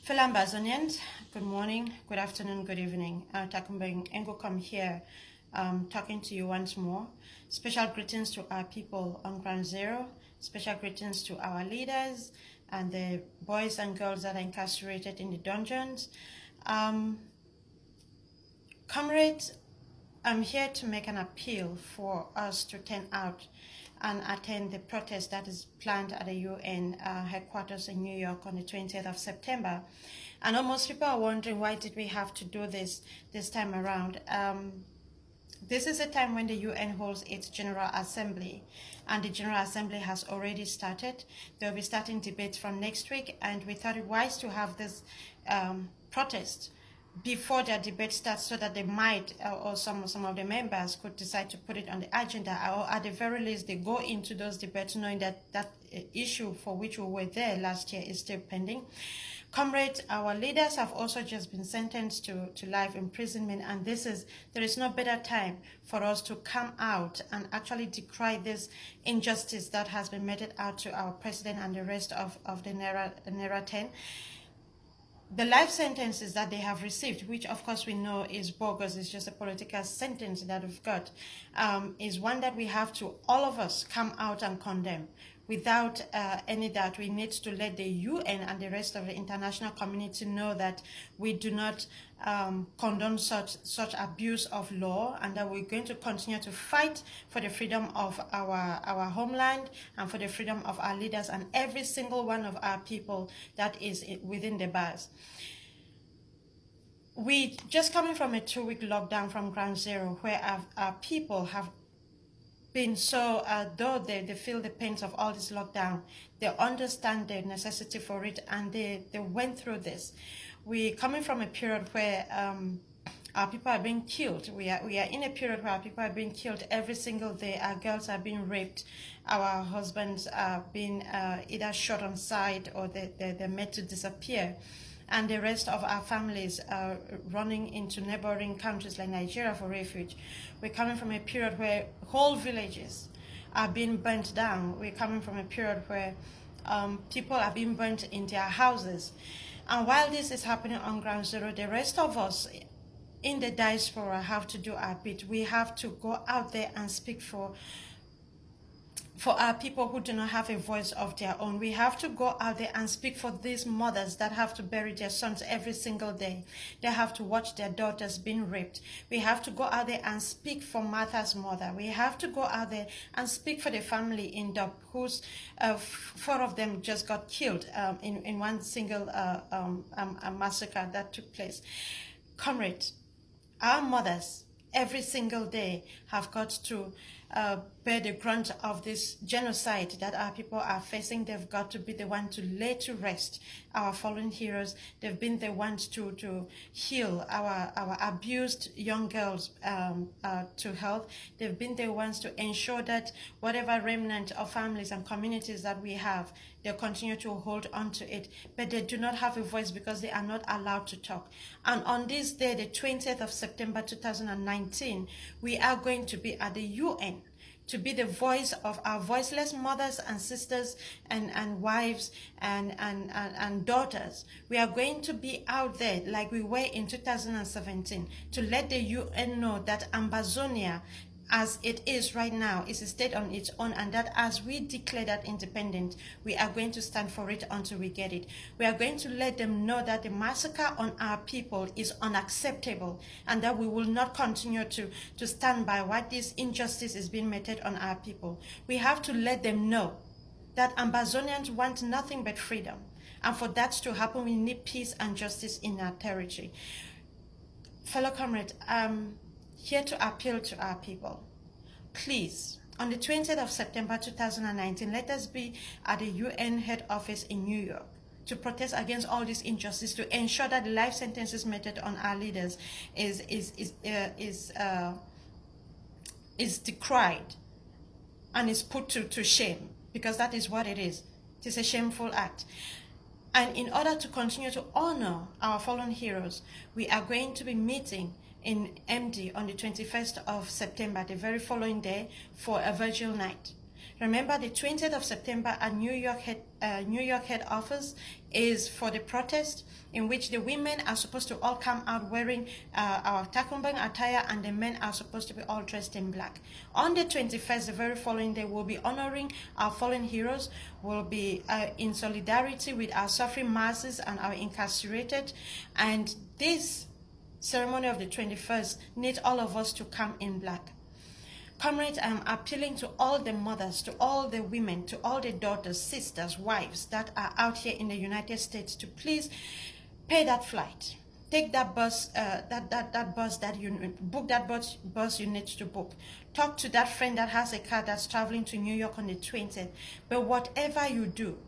Fellow Ambazonians, good morning, good afternoon, good evening. Takumbeng Engokam here, talking to you once more. Special greetings to our people on Ground Zero. Special greetings to our leaders and the boys and girls that are incarcerated in the dungeons. Comrades, I'm here to make an appeal for us to turn out and attend the protest that is planned at the UN headquarters in New York on the 20th of September. I know most people are wondering, why did we have to do this time around? This is a time when the UN holds its General Assembly, and the General Assembly has already started. They'll be starting debates from next week, and we thought it wise to have this protest before their debate starts, so that they might, or some of the members could decide to put it on the agenda, or at the very least they go into those debates knowing that that issue for which we were there last year is still pending. Comrades, our leaders have also just been sentenced to life imprisonment, and there is no better time for us to come out and actually decry this injustice that has been meted out to our president and the rest of the Naira 10. The life sentences that they have received, which of course we know is bogus, is just a political sentence that we've got, is one that we have to, all of us, come out and condemn. Without any doubt, we need to let the UN and the rest of the international community know that we do not condone such abuse of law, and that we're going to continue to fight for the freedom of our homeland and for the freedom of our leaders and every single one of our people that is within the bars. We just coming from a 2-week lockdown from Ground Zero, where our people have been so, though they feel the pains of all this lockdown, they understand the necessity for it, and they went through this. We're coming from a period where our people are being killed. We are in a period where our people are being killed every single day. Our girls are being raped. Our husbands are being either shot on sight, or they're made to disappear. And the rest of our families are running into neighboring countries like Nigeria for refuge. We're coming from a period where whole villages are being burnt down. We're coming from a period where people are being burnt in their houses. And while this is happening on Ground Zero, the rest of us in the diaspora have to do our bit. We have to go out there and speak for our people who do not have a voice of their own. We have to go out there and speak for these mothers that have to bury their sons every single day. They have to watch their daughters being raped. We have to go out there and speak for Martha's mother. We have to go out there and speak for the family in Dub, whose 4 of them just got killed in one single massacre that took place. Comrades, our mothers every single day have got to bear the brunt of this genocide that our people are facing. They've got to be the one to lay to rest our fallen heroes. They've been the ones to heal our abused young girls to health. They've been the ones to ensure that whatever remnant of families and communities that we have, they'll continue to hold on to it. But they do not have a voice because they are not allowed to talk. And on this day, the 20th of September 2019, we are going to be at the UN to be the voice of our voiceless mothers and sisters and wives and daughters. We are going to be out there like we were in 2017 to let the UN know that Ambazonia, as it is right now, is a state on its own, and that as we declare that independent, we are going to stand for it until we get it. We are going to let them know that the massacre on our people is unacceptable, and that we will not continue to stand by what this injustice is being meted on our people. We have to let them know that Ambazonians want nothing but freedom, and for that to happen, we need peace and justice in our territory. Fellow comrades, here to appeal to our people. Please, on the 20th of September 2019, let us be at the UN head office in New York to protest against all this injustice, to ensure that the life sentences meted on our leaders is decried and is put to shame, because that is what it is. It is a shameful act. And in order to continue to honor our fallen heroes, we are going to be meeting in MD on the 21st of September, the very following day, for a virgil night. Remember, the 20th of September at New York head office is for the protest, in which the women are supposed to all come out wearing our takumbang attire, and the men are supposed to be all dressed in black. On the 21st, the very following day, we'll be honoring our fallen heroes. We'll be in solidarity with our suffering masses and our incarcerated. And this ceremony of the 21st needs all of us to come in black. Comrades, I am appealing to all the mothers, to all the women, to all the daughters, sisters, wives that are out here in the United States to please pay that flight. Take that bus, book that bus you need to book. Talk to that friend that has a car that's traveling to New York on the 20th. But whatever you do,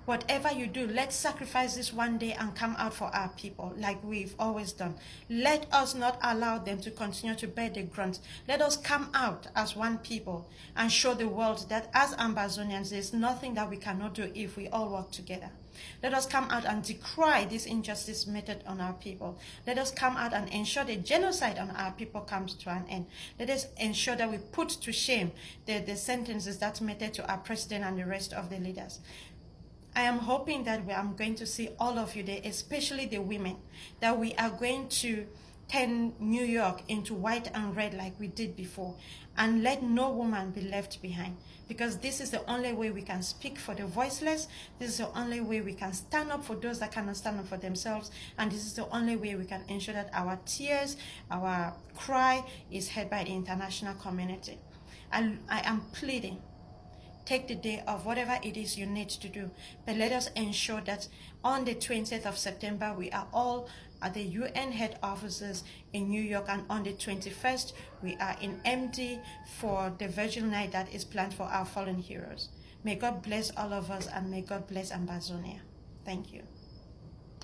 let's sacrifice this one day and come out for our people like we've always done. Let us not allow them to continue to bear the grunt. Let us come out as one people and show the world that as Ambazonians, there's nothing that we cannot do if we all work together. Let us come out and decry this injustice meted on our people. Let us come out and ensure the genocide on our people comes to an end. Let us ensure that we put to shame the sentences that meted to our president and the rest of the leaders. I am hoping that I'm going to see all of you there, especially the women, that we are going to turn New York into white and red like we did before, and let no woman be left behind, because this is the only way we can speak for the voiceless. This is the only way we can stand up for those that cannot stand up for themselves, and this is the only way we can ensure that our tears, our cry is heard by the international community. I am pleading, take the day off, whatever it is you need to do. But let us ensure that on the 20th of September, we are all at the UN head offices in New York, and on the 21st, we are in MD for the Virgin Night that is planned for our fallen heroes. May God bless all of us, and may God bless Ambazonia. Thank you.